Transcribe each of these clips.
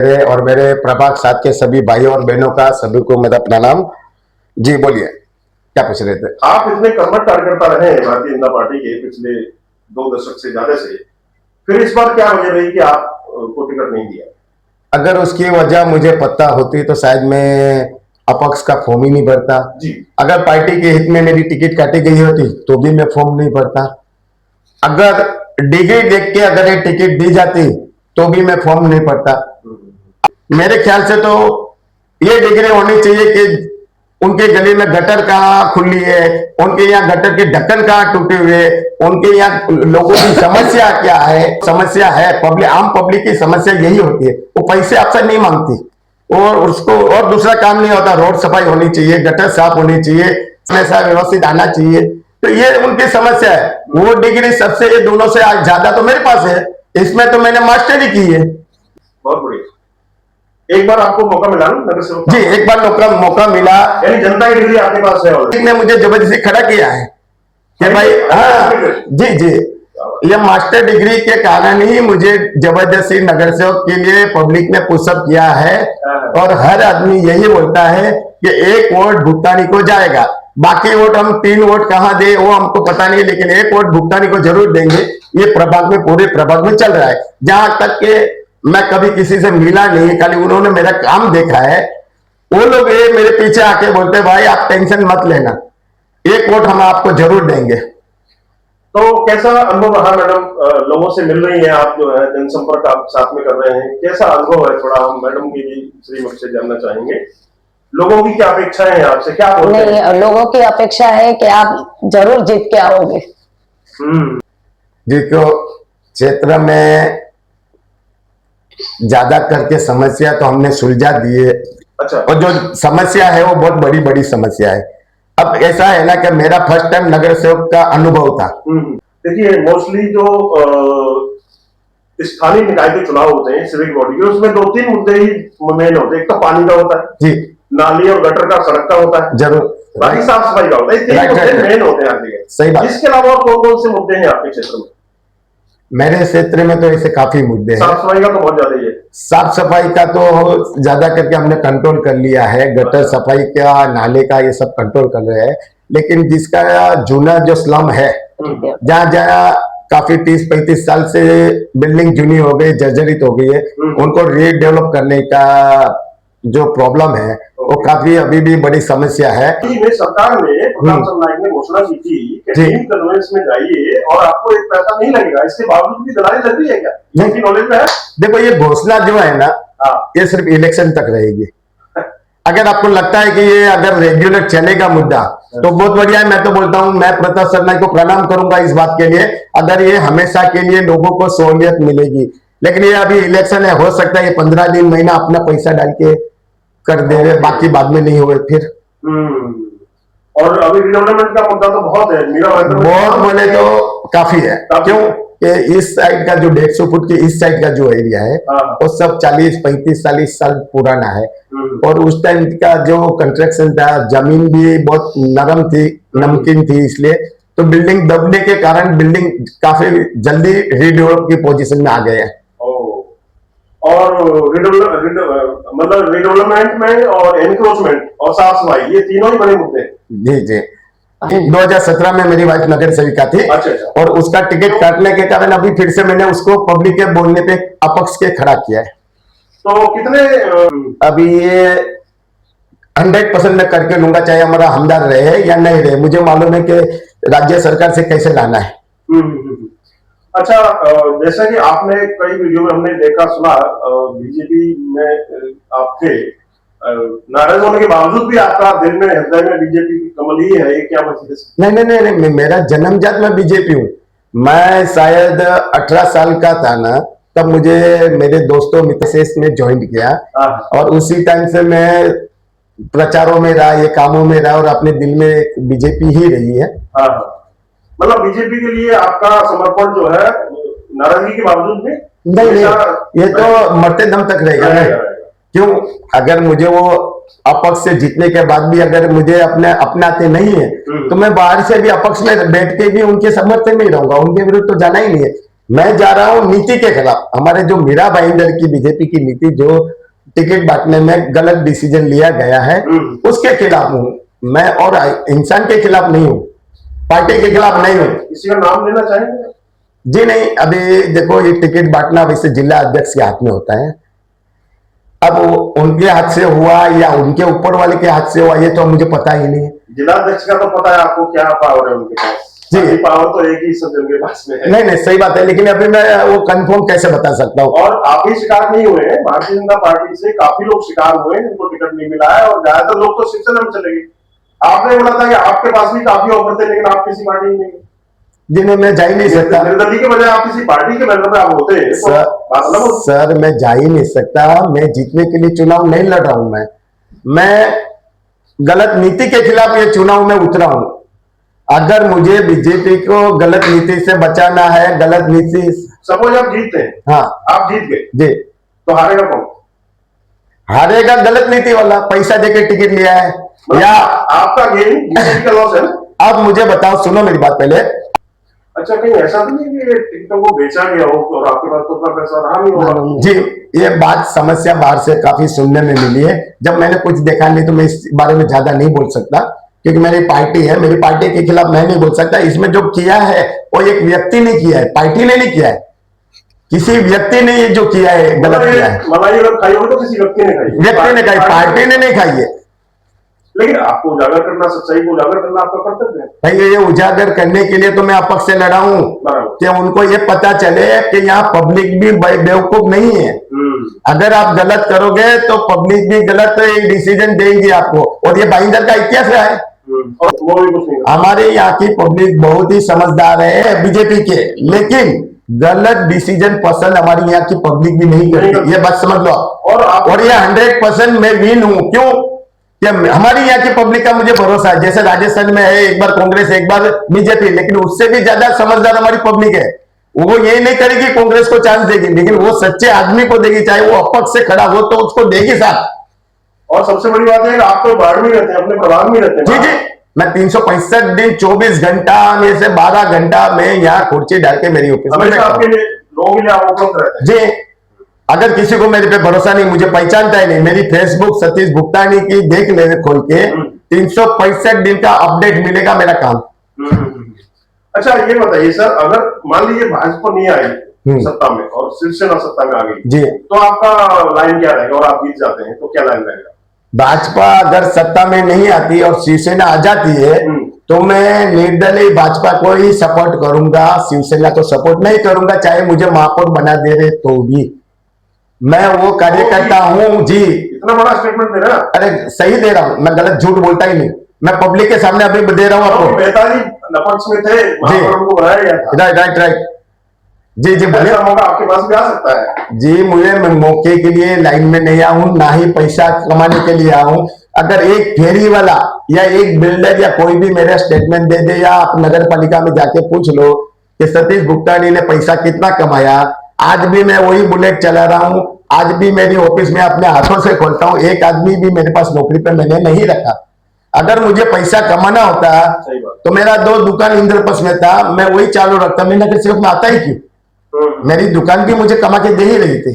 और मेरे प्रभाग साथ के सभी भाइयों और बहनों का सभी को मेरा प्रणाम। जी बोलिए, क्या पूछ रहे थे? आप इतने कर्मठ कार्यकर्ता रहे हैं भारतीय जनता पार्टी के पिछले 2 दशक से ज्यादा से, फिर इस बार क्या वजह रही कि आप को टिकट नहीं दिया? अगर उसकी वजह मुझे पता होती तो शायद मैं अपक्ष का फॉर्म ही नहीं भरता जी। अगर पार्टी के हित में मेरी टिकट काटी गई होती तो भी मैं फॉर्म नहीं भरता। अगर डिग्री देख के अगर ये टिकट दी जाती तो भी मैं फॉर्म नहीं भरता। मेरे ख्याल से तो ये डिग्री होनी चाहिए कि उनके गले में गटर कहाँ खुली है, उनके यहाँ गटर के ढक्कन कहाँ टूटे हुए, उनके यहाँ लोगों की समस्या क्या है। समस्या है पब्लिक, आम पब्लिक की समस्या यही होती है, वो पैसे आपसे नहीं मांगती और उसको और दूसरा काम नहीं होता। रोड सफाई होनी चाहिए, गटर साफ होनी चाहिए, ऐसा व्यवस्थित आना चाहिए, तो ये उनकी समस्या है। वो डिग्री सबसे ये दोनों से ज्यादा तो मेरे पास है, इसमें तो मैंने मास्टरी की है। बहुत बढ़िया। एक बार आपको मौका मिला ना नगर सेवक? जी, एक बार मौका मिला, यानी जनता की डिग्री आपके पास है। ने मुझे जबरदस्ती खड़ा किया है कि भाई हाँ जी जी, ये मास्टर डिग्री के कारण ही मुझे जबरदस्ती नगर सेवक के लिए पब्लिक ने पुशअप किया है। और हर आदमी यही बोलता है कि 1 वोट भुगतानी को जाएगा, बाकी वोट हम 3 वोट कहाँ दे वो हमको पता नहीं, लेकिन 1 वोट भुगतानी को जरूर देंगे। ये प्रभाग में, पूरे प्रभाग में चल रहा है। जहां तक के मैं कभी किसी से मिला नहीं, खाली उन्होंने मेरा काम देखा है। वो लोग ये मेरे पीछे आके बोलते भाई आप टेंशन मत लेना, 1 वोट हम आपको जरूर देंगे। तो कैसा अनुभव रहा मैडम? लोगों से मिल रही हैं आप, जो है जनसंपर्क आप साथ में कर रहे हैं, कैसा अनुभव है? थोड़ा हम मैडम की भी श्रीमुख से जानना चाहेंगे। लोगों की क्या अपेक्षाएं हैं आपसे, क्या बोलते हैं? नहीं, लोगों की अपेक्षा है कि आप जरूर जीत के आओगे। देखो, क्षेत्र में ज्यादा करके समस्या तो हमने सुलझा दी है। अच्छा। और जो समस्या है वो बहुत बड़ी बड़ी समस्या है। अब ऐसा है ना कि मेरा फर्स्ट टाइम नगर सेवक का अनुभव था। देखिए, मोस्टली जो स्थानीय निकाय के चुनाव होते हैं सिविक बॉडी के, उसमें 2-3 मुद्दे ही मेन होते हैं। एक तो पानी का होता है जी, नाली और गटर का, सड़क का होता है जरूर, बाकी साफ सफाई का होता है। 3 मुद्दे मेन होते हैं आपके। सही बात। इसके अलावा और कौन कौन से मुद्दे हैं आपके क्षेत्र में? मेरे क्षेत्र में तो ऐसे काफी मुद्दे हैं। साफ सफाई का तो बहुत ज्यादा ही है। साफ सफाई का तो ज्यादा करके हमने कंट्रोल कर लिया है, गटर सफाई का, नाले का, ये सब कंट्रोल कर रहे हैं। लेकिन जिसका जूना जो स्लम है, जहाँ जहाँ काफी 30-35 साल से बिल्डिंग जूनी हो गई, जर्जरित हो गई है, उनको रीडेवलप करने का जो प्रॉब्लम है वो काफी अभी भी बड़ी समस्या है। सरकार ने, प्रताप चंद्र नायक ने घोषणा की थी कि टीम कन्वेंस में जाइए और आपको 1 पैसा नहीं लगेगा। इसके बावजूद भी दलाली लग रही है क्या? नहीं, नॉलेज में है? देखो, ये घोषणा जो है ना, ये सिर्फ इलेक्शन तक रहेगी। अगर आपको लगता है कि ये अगर रेगुलर चलेगा मुद्दा तो बहुत बढ़िया है। मैं तो बोलता हूं, मैं प्रताप चंद्र नायक को प्रणाम करूंगा इस बात के लिए, अगर ये हमेशा के लिए लोगों को सहूलियत मिलेगी। लेकिन ये अभी इलेक्शन है, हो सकता है ये 15 दिन, महीना अपना पैसा डाल के कर दे, बाकी बाद में नहीं हुए फिर। और अभी डेवलपमेंट का मुद्दा तो बहुत है, बहुत बोले तो काफी है। क्यों कि इस साइड का जो 150 फुट के इस साइड का जो एरिया है वो सब 40-35-40 साल पुराना है। और उस टाइम का जो कंस्ट्रक्शन था, जमीन भी बहुत नरम थी, नमकीन थी, इसलिए तो बिल्डिंग दबने के कारण बिल्डिंग काफी जल्दी रीडेवलप की पोजीशन में आ गए हैं। और मतलब रिडेवलपमेंट में और एनक्रोचमेंट और साफ सफाई, ये तीनों ही बड़े मुद्दे हैं। जी जी। 2017 में मेरी वाइफ नगर सेविका थी। अच्छा। और उसका टिकट काटने के कारण अभी फिर से मैंने उसको पब्लिक के बोलने पे अपक्ष के खड़ा किया है। तो कितने अभी ये 100% मैं करके लूंगा, चाहे हमारा हमदार रहे या नहीं रहे। मुझे मालूम है कि राज्य सरकार से कैसे लाना है। अच्छा, जैसा कि आपने कई वीडियो में हमने देखा सुना, बीजेपी में आप थे, नाराज होने के बावजूद भी आपका दिल में, हृदय में बीजेपी की कमल ही है, ये क्या वजह से? नहीं, मेरा जन्मजात में बीजेपी हूँ। मैं शायद 18 साल का था ना, तब मुझे मेरे दोस्तों मित्र से इसमें ज्वाइन किया और उसी टाइम से मैं प्रचारों में रहा, ये कामों में रहा और अपने दिल में बीजेपी ही रही है। मतलब बीजेपी के लिए आपका समर्पण जो है, नाराजगी के बावजूद भी? नहीं, ये तो मरते दम तक रहेगा। क्यों? अगर मुझे वो अपक्ष से जीतने के बाद भी अगर मुझे अपनाते नहीं है तो मैं बाहर से भी अपक्ष में बैठ के भी उनके समर्थन में ही रहूंगा, उनके विरुद्ध तो जाना ही नहीं है। मैं जा रहा हूँ नीति के खिलाफ। हमारे जो मीरा भाईंदर की बीजेपी की नीति जो टिकट बांटने में गलत डिसीजन लिया गया है उसके खिलाफ हूँ मैं, और इंसान के खिलाफ नहीं हूँ, पार्टी के खिलाफ नहीं हूँ। किसी का नाम लेना चाहेंगे? जी नहीं, अभी देखो ये टिकट बांटना वैसे जिला अध्यक्ष के हाथ में होता है। अब उनके हाथ से हुआ या उनके ऊपर वाले के हाथ से हुआ ये तो मुझे पता ही नहीं है। जिला अध्यक्ष का तो पता है आपको क्या पावर है उनके पास? जी पावर तो एक ही सज्जन के पास में है। नहीं सही बात है, लेकिन अभी मैं वो कंफर्म कैसे बता सकता हूँ। और आप ही शिकार नहीं हुए हैं, भारतीय जनता पार्टी से काफी लोग शिकार हुए हैं जिनको टिकट नहीं मिला है, और ज्यादातर लोग तो शिवसेना में चले गए। आपने बोला था कि आपके पास भी काफी ऑफर थे, लेकिन आप किसी पार्टी में नहीं गए। जिन्हें मैं जा ही नहीं सकता। निर्दलीय के बजाय आप किसी पार्टी के बैनर पे आप होते हैं तो सर मैं जा ही नहीं सकता। मैं जीतने के लिए चुनाव नहीं लड़ रहा हूं। मैं गलत नीति के खिलाफ ये चुनाव में उतरा हूं। अगर मुझे बीजेपी को गलत नीति से बचाना है, गलत नीति, सपोज आप जीतते हैं, हाँ आप जीत गए जी, तो हारेगा कौन? हारेगा गलत नीति वाला, पैसा देके टिकट लिया है या आपका गेम बीजेपी का लॉस है ना। अब मुझे बताओ, सुनो मेरी बात पहले। अच्छा, कहीं ऐसा तो नहीं कि टिकटों को बेचा गया हो और आपके पास तो उतना पैसा रहा नहीं होगा? जी, ये बात समस्या बाहर से काफी सुनने में मिली है। जब मैंने कुछ देखा नहीं तो मैं इस बारे में ज्यादा नहीं बोल सकता, क्योंकि मेरी पार्टी है, मेरी पार्टी के खिलाफ मैं नहीं बोल सकता। इसमें जो किया है वो एक व्यक्ति ने किया है, पार्टी ने नहीं किया है। किसी व्यक्ति ने ये जो किया है गलत किया है। मलाई अगर खाई होगी तो किसी व्यक्ति ने खाई, व्यक्ति ने खाई, पार्टी ने नहीं खाई है। लेकिन आपको उजागर करना, सच्चाई को उजागर करना आपका कर्तव्य है। भाई ये उजागर करने के लिए तो मैं अपक्ष से लड़ा हूं कि उनको ये पता चले कि यहाँ पब्लिक भी बेवकूफ नहीं है। अगर आप गलत करोगे तो पब्लिक भी गलत डिसीजन देंगी आपको, और ये भाईंदर का इतिहास रहा है। और वो भी कुछ नहीं। हमारे यहाँ की पब्लिक बहुत ही समझदार है बीजेपी के, लेकिन गलत डिसीजन पसंद हमारी यहाँ की पब्लिक भी नहीं करती, ये बात समझ लो। और ये 100% मैं विन हूं। क्यों? कि हमारी यहाँ की पब्लिक का मुझे भरोसा है। जैसे राजस्थान में है, एक बार कांग्रेस एक बार बीजेपी, लेकिन उससे भी ज्यादा समझदार हमारी पब्लिक है। वो ये नहीं करेगी कांग्रेस को चांस देगी, लेकिन वो सच्चे आदमी को देगी, चाहे वो अपक्ष से खड़ा हो तो उसको देगी साथ। और सबसे बड़ी बात है कि आप तो बाढ़ में रहते हैं, अपने प्रभाग में रहते हैं। जी, मैं 365 दिन 24 घंटा में से 12 घंटा में यहाँ कुर्सी डाल के मेरी ऑफिस में आपके लिए लोगों के लिए आप उपलब्ध रहते हैं। जी, अगर किसी को मेरे पे भरोसा नहीं, मुझे पहचानता ही नहीं, मेरी फेसबुक सतीश भुगतानी की देख ले खोल के, 365 दिन का अपडेट मिलेगा मेरा काम। अच्छा, ये बताइए सर, अगर मान लीजिए भाजपा नहीं आई सत्ता में और शिवसेना सत्ता में आ गई जी, तो आपका लाइन क्या रहेगा? और आप जीत जाते हैं तो क्या लाइन रहेगा? भाजपा अगर सत्ता में नहीं आती और शिवसेना आ जाती है तो मैं निर्दलीय भाजपा को ही सपोर्ट करूंगा, शिवसेना को सपोर्ट नहीं करूंगा, चाहे मुझे महापौर बना दे रहे तो भी। मैं वो कार्यकर्ता हूँ जी। इतना बड़ा स्टेटमेंट दे रहा है? अरे सही दे रहा हूँ, मैं गलत झूठ बोलता ही नहीं। मैं पब्लिक के सामने अभी दे रहा हूँ आपको। बेहतारी नपक्ष में थे, उनको बनाया गया था। राइट जी बोले। मौका आपके पास भी आ सकता है जी। मुझे मैं मौके के लिए लाइन में नहीं आऊं, ना ही पैसा कमाने के लिए आऊं। अगर एक फेरी वाला या एक बिल्डर या कोई भी मेरा स्टेटमेंट दे दे, या आप नगर पालिका में जाके पूछ लो कि सतीश भुगतानी ने पैसा कितना कमाया, आज भी मैं वही बुलेट चला रहा हूं, आज भी मेरी ऑफिस में अपने हाथों से खोलता हूं, एक आदमी भी मेरे पास नौकरी पे मैंने नहीं रखा। अगर मुझे पैसा कमाना होता तो मेरा 2 दुकान इंद्रप्रस्थ में था, मैं वही चालू रखता, मैं नगर सेवक में आता ही क्यों? मेरी दुकान भी मुझे कमा के दे ही रही थी।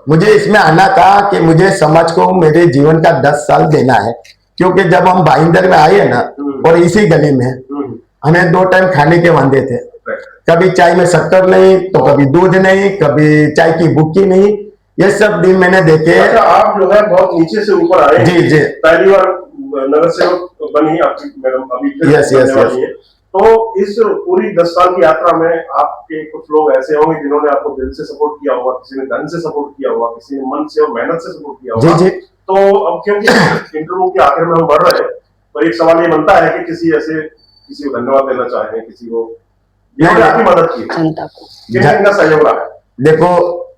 मुझे इसमें आना था कि मुझे समाज को मेरे जीवन का 10 साल देना है, क्योंकि जब हम भाईंदर में आए ना, और इसी गली में हमें 2 टाइम खाने के वांदे थे। कभी चाय में शक्कर नहीं, तो कभी दूध नहीं, कभी चाय की बुक्की नहीं, ये सब दिन मैंने देखे। अच्छा, आप जो है बहुत नीचे से ऊपर आए। जी पहली बार नगर सेवक बनी आपकी मैडम, अभी यस। तो इस पूरी 10 साल की यात्रा में आपके कुछ लोग ऐसे होंगे जिन्होंने आपको दिल से सपोर्ट किया होगा, किसी ने धन से सपोर्ट किया होगा, किसी ने मन से और मेहनत से सपोर्ट किया होगा। जी। तो अब क्योंकि इंटरव्यू के आखिर में हम बढ़ रहे हैं, तो एक सवाल ये बनता है कि किसी को धन्यवाद देना चाहेंगे, किसी को जिन्होंने आपकी मदद की, किनका सहयोग रहा है? देखो,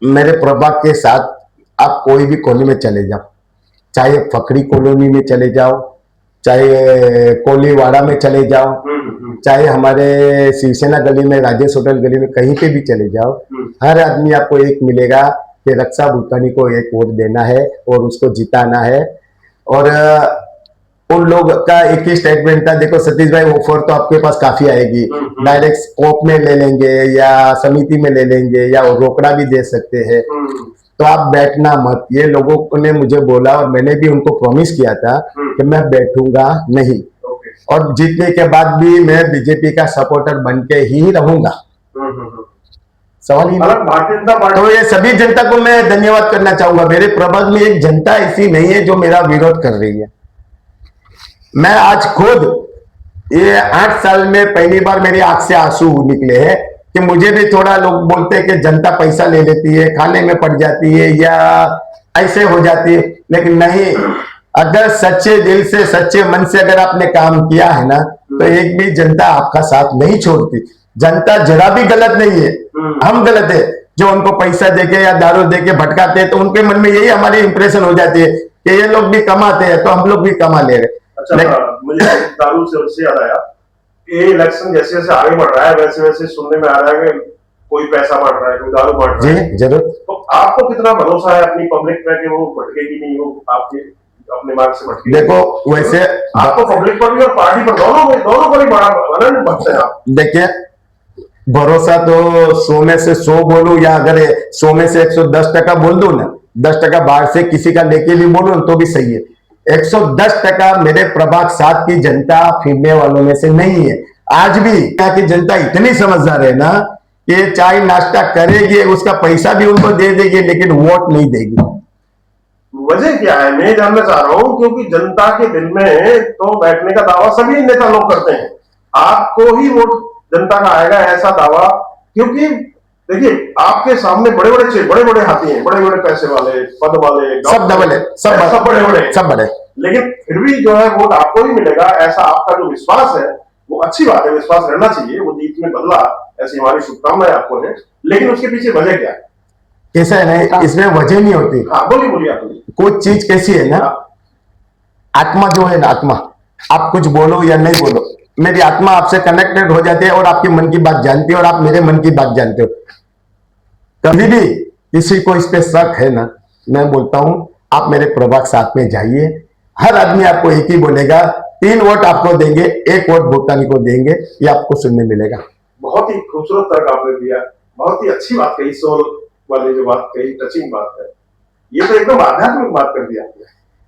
मेरे प्रभाग के साथ आप कोई भी कॉलोनी में चले जाओ, चाहे फकड़ी कॉलोनी में चले जाओ, चाहे कोलीवाड़ा में चले जाओ, चाहे हमारे शिवसेना गली में, राजेश होटल गली में, कहीं पे भी चले जाओ, हर आदमी आपको एक मिलेगा कि रक्षा भुगतानी को एक वोट देना है और उसको जिताना है। और उन लोग का एक ही स्टेटमेंट था, देखो सतीश भाई ऑफर तो आपके पास काफी आएगी, डायरेक्ट स्कोप में ले लेंगे या समिति में ले लेंगे या रोकड़ा भी दे सकते हैं, तो आप बैठना मत। ये लोगों ने मुझे बोला और मैंने भी उनको प्रॉमिस किया था कि मैं बैठूंगा नहीं, और जीतने के बाद भी मैं बीजेपी का सपोर्टर बन के ही रहूंगा। सवाल ही नहीं। भारतीय जनता पार्टी तो ये सभी जनता को मैं धन्यवाद करना चाहूंगा। मेरे प्रभाग में एक जनता ऐसी नहीं है जो मेरा विरोध कर रही है। मैं आज खुद ये 8 साल में पहली बार मेरी आंख से आंसू निकले हैं कि मुझे भी थोड़ा लोग बोलते हैं कि जनता पैसा ले लेती है, खाने में पड़ जाती है या ऐसे हो जाती है, लेकिन नहीं, अगर सच्चे दिल से सच्चे मन से अगर आपने काम किया है ना, तो एक भी जनता आपका साथ नहीं छोड़ती। जनता जरा भी गलत नहीं है, हम गलत है जो उनको पैसा देके या दारू देके भटकाते हैं, तो उनके मन में यही हमारी इंप्रेशन हो जाती है कि ये लोग भी कमाते हैं तो हम लोग भी कमा ले रहे। अच्छा, मुझे दारू से उससे याद आया, ये इलेक्शन जैसे जैसे आगे बढ़ रहा है वैसे वैसे सुनने में आ रहा है कि कोई पैसा बांट रहा है, कोई दारू बांट रहा है। जी जरूर। तो आपको कितना भरोसा है अपनी पब्लिक पे कि वो भटकेगी नहीं, वो आपके अपने मार्ग से भटकेगी? देखो वैसे आपको पब्लिक पर भी और पार्टी पर दोनों पर ही बड़ा आनंद भरते हैं आप। देखिए, भरोसा तो 100 में से 100 बोलूं या अगर 100 में से 110% बोल दूं ना, 10% बाहर से किसी का लेके भी बोलूं तो भी सही है। 110% मेरे प्रभाग 7 की जनता फिरने वालों में से नहीं है। आज भी यहाँ की जनता इतनी समझदार है ना कि चाय नाश्ता करेगी, उसका पैसा भी उनको दे देगी, लेकिन वोट नहीं देगी। वजह क्या है मैं जानना चाह रहा हूं, क्योंकि जनता के दिल में तो बैठने का दावा सभी नेता लोग करते हैं, आपको ही वोट जनता का आएगा ऐसा दावा, क्योंकि देखिए आपके सामने बड़े बड़े हाथी हैं, बड़े बड़े पैसे वाले, पद वाले, सब डबल है, सब बड़े, लेकिन फिर भी जो है वोट आपको ही मिलेगा, ऐसा आपका जो विश्वास है वो अच्छी बात है, विश्वास रहना चाहिए, वो जीत में बदला, ऐसी हमारी शुभकामनाएं आपको है। लेकिन उसके पीछे वजह क्या है? कैसा है ना, इसमें वजह नहीं होती। हाँ बोलिए आप। कोई चीज कैसी है ना, आत्मा जो है ना, आत्मा, आप कुछ बोलो या नहीं बोलो, मेरी आत्मा आपसे कनेक्टेड हो जाती है और आपके मन की बात जानती है और आप मेरे मन की बात जानते हो। कभी भी किसी को इस पे शक है ना, मैं बोलता हूं आप मेरे प्रभाग 7 में जाइए, हर आदमी आपको एक ही बोलेगा, 3 वोट आपको देंगे, 1 वोट भूटानी को देंगे, ये आपको सुनने मिलेगा। बहुत ही खूबसूरत तर्क आपने दिया, बहुत ही अच्छी बात कही, सोल वाली जो बात कही, टचिंग बात है, ये तो एकदम आध्यात्मिक बात कर दिया आपने।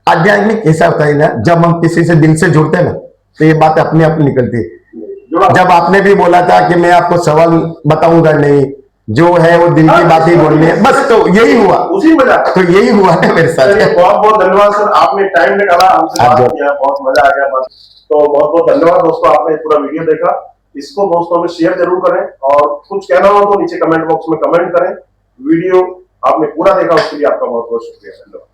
आध्यात्मिक कैसा होता है ना, जब हम किसी से दिल से जुड़ते हैं ना, तो ये बात अपने आप निकलती है। जब आपने भी बोला था कि मैं आपको सवाल बताऊंगा नहीं, जो है वो दिल की बात ही बोलनी है, बस तो यही हुआ, उसी मजा, तो यही हुआ है मेरे साथ। बहुत बहुत धन्यवाद सर, आपने टाइम निकाला, हमसे बात किया, बहुत मजा आ गया बस। तो बहुत बहुत धन्यवाद दोस्तों, आपने पूरा वीडियो देखा, इसको दोस्तों में शेयर जरूर करें, और कुछ कहना हो तो नीचे कमेंट बॉक्स में कमेंट करें। वीडियो आपने पूरा देखा उसके लिए आपका बहुत बहुत शुक्रिया, धन्यवाद।